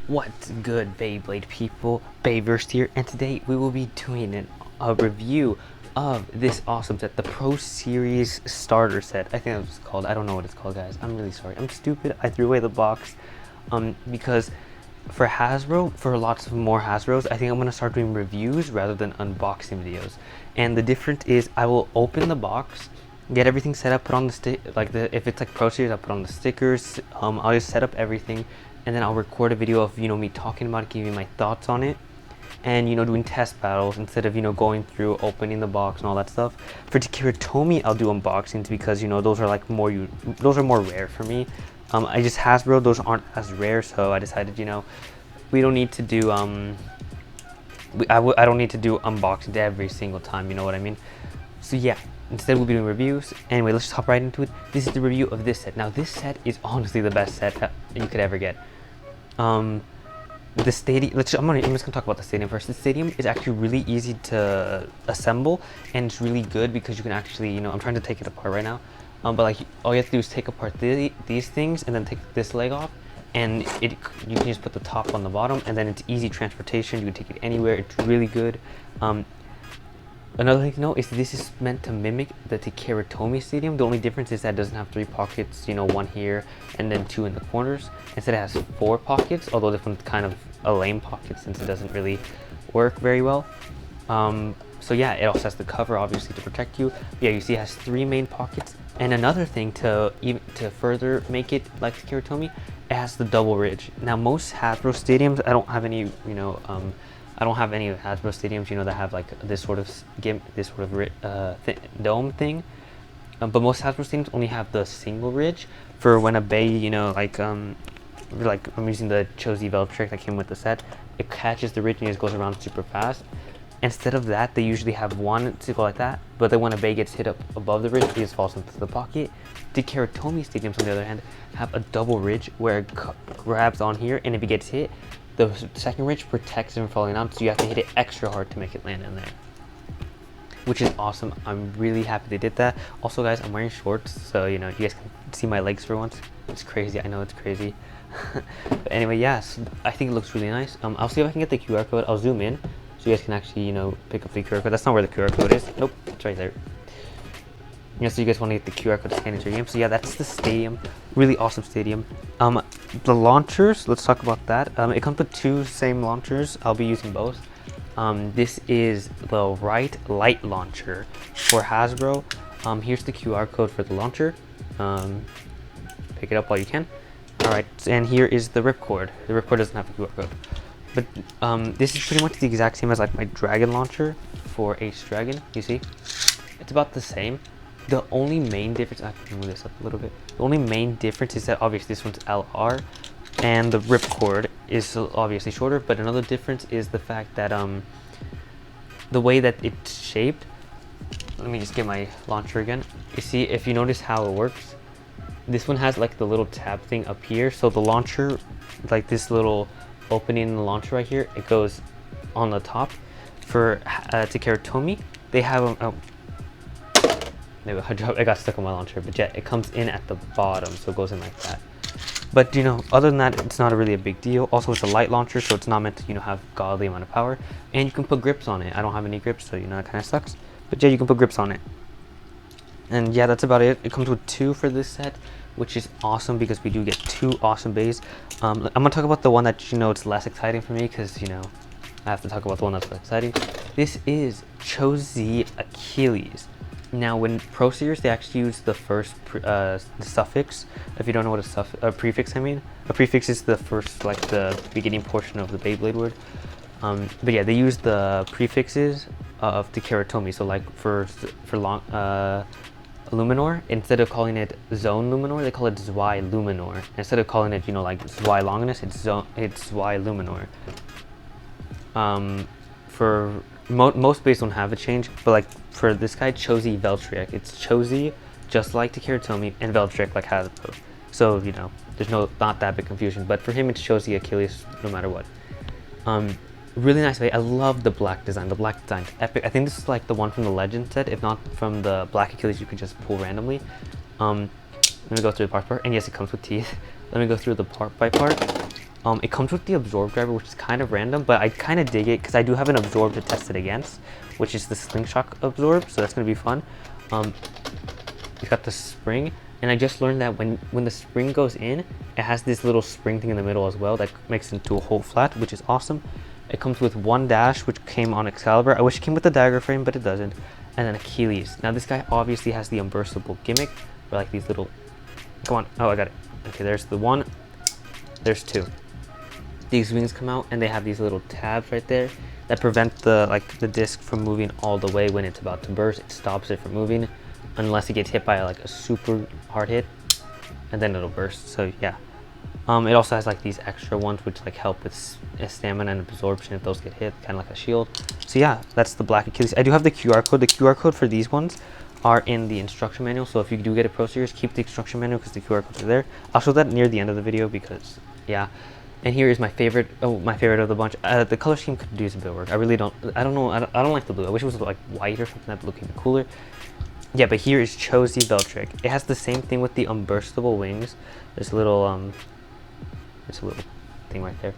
What's good, Beyblade people? Bayverse here, and today we will be doing a review of this awesome set, the Pro Series starter set. I think that's what it's called. I don't know what it's called, guys. I'm really sorry. I'm stupid. I threw away the box because for Hasbro, for lots of more Hasbros, I think I'm going to start doing reviews rather than unboxing videos. And the difference is I will open the box, get everything set up, put on the if it's like Pro Series, I'll put on the stickers. I'll just set up everything, and then I'll record a video of me talking about it, giving my thoughts on it, and doing test battles instead of going through opening the box and all that stuff. For Takiratomi, I'll do unboxings because those are like those are more rare for me. I just Hasbro, those aren't as rare, so I decided we don't need to do I don't need to do unboxings every single time, you know what I mean? So yeah, instead we'll be doing reviews. Anyway, let's just hop right into it. This is the review of this set. Now this set is honestly the best set that you could ever get. The stadium, I'm just gonna talk about the stadium first. The stadium is actually really easy to assemble, and it's really good because you can actually, I'm trying to take it apart right now, but like all you have to do is take apart these things and then take this leg off, and you can just put the top on the bottom, and then it's easy transportation. You can take it anywhere. It's really good. Another thing to note is this is meant to mimic the Takiratomi Stadium. The only difference is that it doesn't have 3 pockets, one here and then 2 in the corners. Instead it has 4 pockets, although this one's kind of a lame pocket since it doesn't really work very well. So yeah, it also has the cover obviously to protect you. But yeah, you see it has 3 main pockets. And another thing to further make it like Takiratomi, it has the double ridge. Now most Hasbro stadiums, I don't have any, I don't have any Hasbro stadiums, that have like this sort of dome thing. But most Hasbro stadiums only have the single ridge for when a bay, like I'm using the Chozy Valkyrie that came with the set. It catches the ridge and it just goes around super fast. Instead of that, they usually have one to go like that. But then when a bay gets hit up above the ridge, it just falls into the pocket. The Takiratomi stadiums, on the other hand, have a double ridge where it grabs on here, and if it gets hit, the second ridge protects it from falling out, so you have to hit it extra hard to make it land in there, which is awesome. I'm really happy they did that. Also, guys, I'm wearing shorts, so you guys can see my legs for once. It's crazy. I know it's crazy. But anyway, yes, I think it looks really nice. I'll see if I can get the QR code. I'll zoom in so you guys can actually pick up the QR code. That's not where the QR code is. Nope, it's right there. So you guys want to get the QR code to scan into your game. So yeah, that's the stadium. Really awesome stadium. The launchers, let's talk about that. It comes with 2 same launchers. I'll be using both. This is the right light launcher for Hasbro. Here's the QR code for the launcher. Pick it up while you can. Alright, and here is the ripcord. The ripcord doesn't have a QR code. But this is pretty much the exact same as like my dragon launcher for Ace Dragon. You see? It's about the same. The only main difference, I can move this up a little bit. The only main difference is that obviously this one's LR, and the ripcord is obviously shorter. But another difference is the fact that the way that it's shaped. Let me just get my launcher again. You see, if you notice how it works, this one has like the little tab thing up here. So the launcher, like this little opening in the launcher right here, it goes on the top. For Takiratomi, they have I got stuck on my launcher, but yeah, it comes in at the bottom, so it goes in like that. But other than that, it's not really a big deal. Also, it's a light launcher, so it's not meant to have godly amount of power, and you can put grips on it. I don't have any grips, so that kind of sucks. But yeah, you can put grips on it. And yeah, that's about it. It comes with 2 for this set, which is awesome because we do get 2 awesome bays. I'm gonna talk about the one that it's less exciting for me because I have to talk about the one that's less exciting. This is Chozy Achilles. Now, when Pro Series, they actually use the first the suffix. If you don't know what a prefix, a prefix is the first, like the beginning portion of the Beyblade word. But yeah, they use the prefixes of Takiratomi. So like for Luminor, instead of calling it Zone Luminor, they call it Zwei Luminor. Instead of calling it like Zwei Longinus, it's Zwei Luminor. For most bays don't have a change, but like for this guy, Chozy Valkyrie, it's Chozy just like Takiratomi, and Valkyrie like Hasbro. So there's not that big confusion. But for him, it's Chozy Achilles no matter what. Really nice way. I love the black design. The black design's epic. I think this is like the one from the Legend set, if not from the Black Achilles you can just pull randomly. Let me go through the part, and yes, it comes with teeth. Let me go through the part by part. It comes with the absorb driver, which is kind of random, but I kind of dig it because I do have an absorb to test it against, which is the slingshot absorb, so that's going to be fun. It's got the spring, and I just learned that when the spring goes in, it has this little spring thing in the middle as well that makes it into a whole flat, which is awesome. It comes with one dash, which came on Excalibur. I wish it came with the dagger frame, but it doesn't. And then Achilles. Now this guy obviously has the unburstable gimmick, or like these little, come on, oh I got it. Okay, there's the one, there's two. These wings come out and they have these little tabs right there that prevent the disc from moving all the way when it's about to burst. It stops it from moving unless it gets hit by like a super hard hit, and then it'll burst. So yeah. It also has like these extra ones which like help with stamina and absorption if those get hit, kind of like a shield. So yeah, that's the black Achilles. I do have the QR code. The QR code for these ones are in the instruction manual, so if you do get a Pro Series, keep the instruction manual because the QR codes are there. I'll show that near the end of the video because yeah. And here is my favorite, my favorite of the bunch. The color scheme could use a bit of work. I really don't, I don't know, I don't like the blue. I wish it was like white or something that looked even cooler. Yeah, but here is Chozy Valkyrie. It has the same thing with the unburstable wings. There's a little thing right there.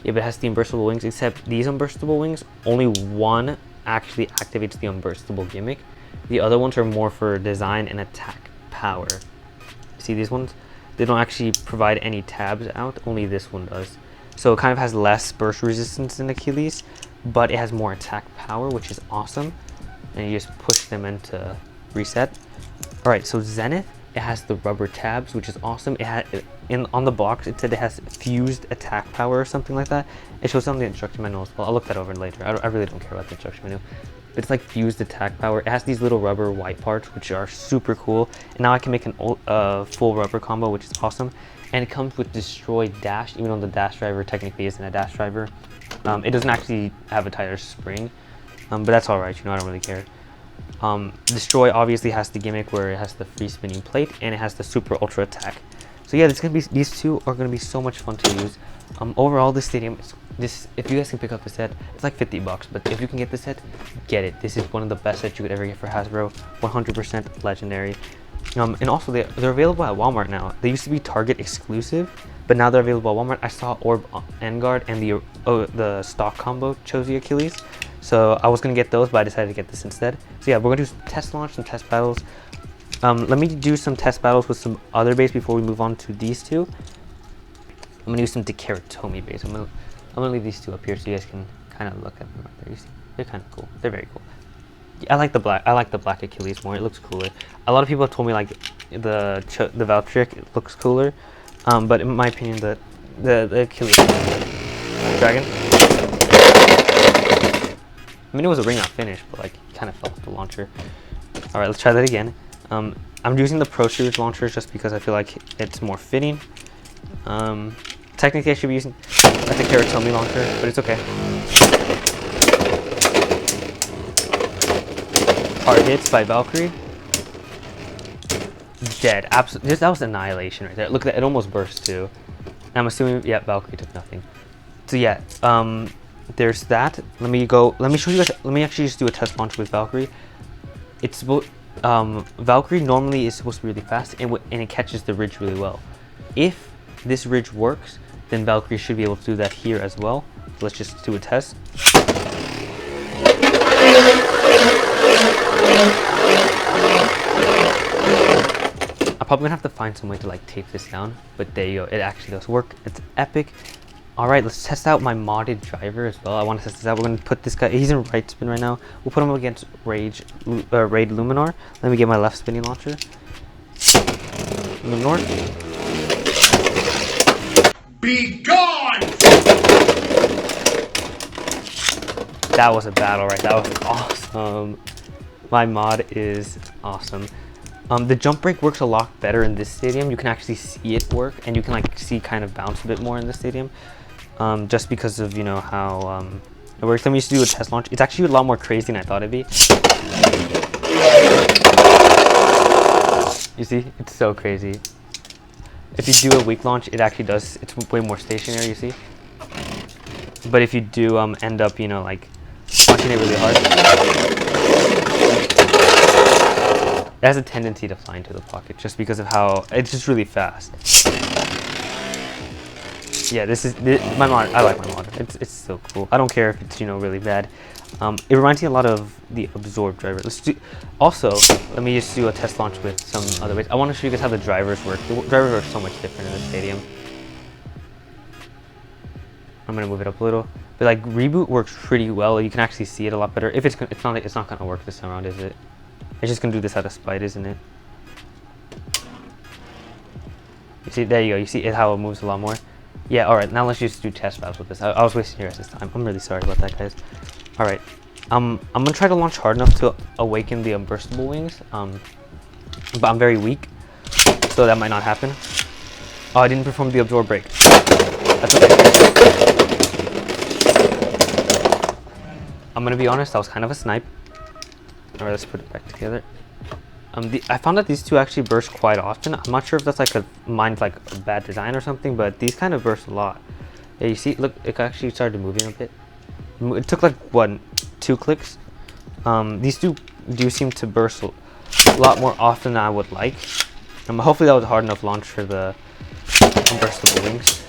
Yeah, but it has the unburstable wings, except these unburstable wings, only one actually activates the unburstable gimmick. The other ones are more for design and attack power. See these ones? They don't actually provide any tabs out, only this one does. So it kind of has less burst resistance than Achilles, but it has more attack power, which is awesome. And you just push them into reset. Alright, so Zenith, it has the rubber tabs, which is awesome. It had on the box it said it has fused attack power or something like that. It shows on the instruction manual as well. I'll look that over later. I really don't care about the instruction manual. But it's like fused attack power. It has these little rubber white parts which are super cool. And now I can make an full rubber combo, which is awesome. And it comes with destroy dash, even though the dash driver technically isn't a dash driver. It doesn't actually have a tighter spring, but that's alright, you know, I don't really care. Destroy obviously has the gimmick where it has the free spinning plate and it has the super ultra attack. So yeah, these two are gonna be so much fun to use. Overall, this stadium if you guys can pick up the set, it's like $50, but if you can get the set, get it. This is one of the best sets you could ever get for Hasbro. 100% legendary. And also they're available at Walmart now. They used to be Target exclusive, but now they're available at Walmart. I saw Orb Enguard and the stock combo Chozy Achilles. So I was gonna get those, but I decided to get this instead. So yeah, we're gonna do some test launch, some test battles. Let me do some test battles with some other base before we move on to these two. I'm gonna do some Dekeratomi base. I'm gonna leave these two up here so you guys can kind of look at them right there. You see, they're kind of cool. They're very cool. I like the black Achilles more. It looks cooler. A lot of people have told me like the Valkyrie looks cooler, but in my opinion, the Achilles dragon. I mean, it was a ring out finish, but like it kind of fell off the launcher. All right, let's try that again. I'm using the Pro Series launchers just because I feel like it's more fitting. Technically, I should be using a Dekeratomi launcher, but it's okay. Hard hits by Valkyrie. Dead. Absolutely. That was annihilation right there. Look at that. It almost burst too. I'm assuming, yeah, Valkyrie took nothing. So yeah, there's that. Let me show you guys. Let me actually just do a test launch with Valkyrie. It's Valkyrie normally is supposed to be really fast, and it catches the ridge really well. If this ridge works, then Valkyrie should be able to do that here as well. So let's just do a test. I'm probably gonna have to find some way to like tape this down, but there you go. It actually does work. It's epic. All right, let's test out my modded driver as well. I want to test this out. We're gonna put this guy. He's in right spin right now. We'll put him against Raid Luminar. Let me get my left spinning launcher. Luminar. Be gone! That was a battle, right? That was awesome. My mod is awesome. The jump break works a lot better in this stadium. You can actually see it work, and you can like see kind of bounce a bit more in this stadium, just because of how it works. Let me just do a test launch. It's actually a lot more crazy than I thought it'd be. You see, it's so crazy. If you do a weak launch, it actually does. It's way more stationary. You see, but if you do end up like launching it really hard, it has a tendency to fly into the pocket just because of how it's just really fast. Yeah, my mod. I like my mod. It's so cool. I don't care if it's really bad. It reminds me a lot of the Absorb driver. Also, let me just do a test launch with some other ways. I want to show you guys how the drivers work. The drivers are so much different in the stadium. I'm gonna move it up a little, but like reboot works pretty well. You can actually see it a lot better. If it's not gonna work this time around, is it? It's just gonna do this out of spite, isn't it? You see, there you go. You see how it moves a lot more. Yeah. All right. Now let's just do test battles with this. I was wasting your guys' time. I'm really sorry about that, guys. All right. I'm gonna try to launch hard enough to awaken the unburstable wings. But I'm very weak, so that might not happen. Oh, I didn't perform the absorb break. That's okay. I'm gonna be honest. That was kind of a snipe. All right. Let's put it back together. I found that these two actually burst quite often. I'm not sure if that's like a bad design or something, but these kind of burst a lot. Yeah, you see, look, it actually started moving a bit. It took like, what, 2 clicks? These two do seem to burst a lot more often than I would like. Hopefully that was a hard enough launch for the unburstable wings.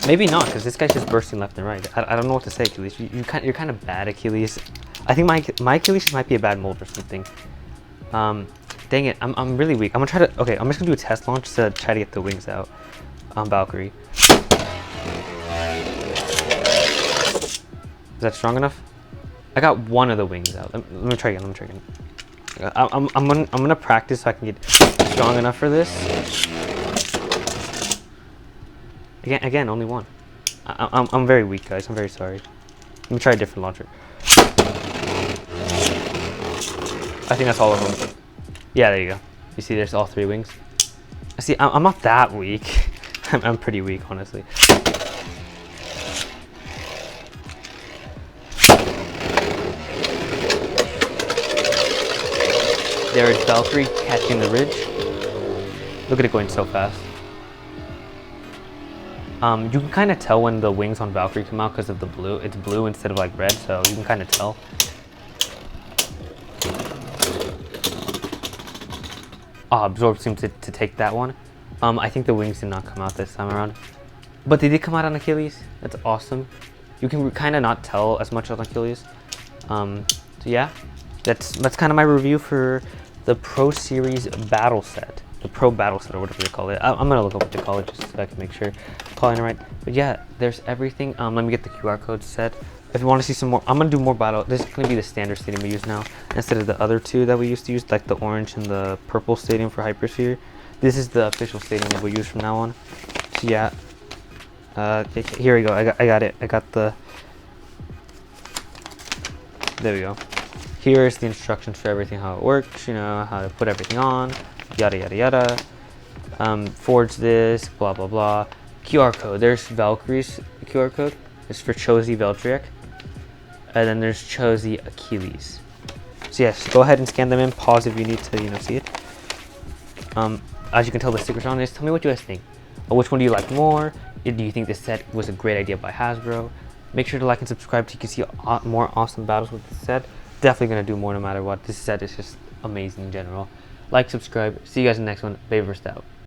Maybe not, because this guy's just bursting left and right. I don't know what to say, Achilles. You're kind of bad, Achilles. I think my Achilles might be a bad mold or something. Dang it, I'm really weak. I'm gonna try to. Okay, I'm just gonna do a test launch to try to get the wings out on Valkyrie. Is that strong enough? I got one of the wings out. Let me try again. I'm gonna practice so I can get strong enough for this. Again, only one. I'm very weak, guys. I'm very sorry. Let me try a different launcher. I think that's all of them. Yeah, there you go. You see, there's all 3 wings. See, I'm not that weak. I'm pretty weak, honestly. There is Valkyrie catching the ridge. Look at it going so fast. You can kind of tell when the wings on Valkyrie come out because of the blue. It's blue instead of like red, so you can kind of tell. Absorb seemed to take that one. I think the wings did not come out this time around. But they did come out on Achilles. That's awesome. You can kind of not tell as much on Achilles. So yeah, that's kind of my review for the Pro Series battle set. The Pro battle set, or whatever they call it. I'm going to look up what they call it just so I can make sure I'm calling it right. But yeah, there's everything. Let me get the QR code set. If you want to see some more, I'm going to do more battle. This is going to be the standard stadium we use now, instead of the other 2 that we used to use, like the orange and the purple stadium for Hypersphere. This is the official stadium that we use from now on. So yeah, here we go. I got it. I got the, there we go. Here is the instructions for everything, how it works, how to put everything on, yada yada yada. Forge this, blah blah blah. QR code. There's Valkyrie's QR code. It's for Chozy Veldriak. And then there's Chozy Achilles. So yes, go ahead and scan them in. Pause if you need to, see it. As you can tell, the stickers on this. Tell me what you guys think. Which one do you like more? Do you think this set was a great idea by Hasbro? Make sure to like and subscribe so you can see more awesome battles with this set. Definitely gonna do more no matter what. This set is just amazing in general. Like, subscribe. See you guys in the next one. Baverst out.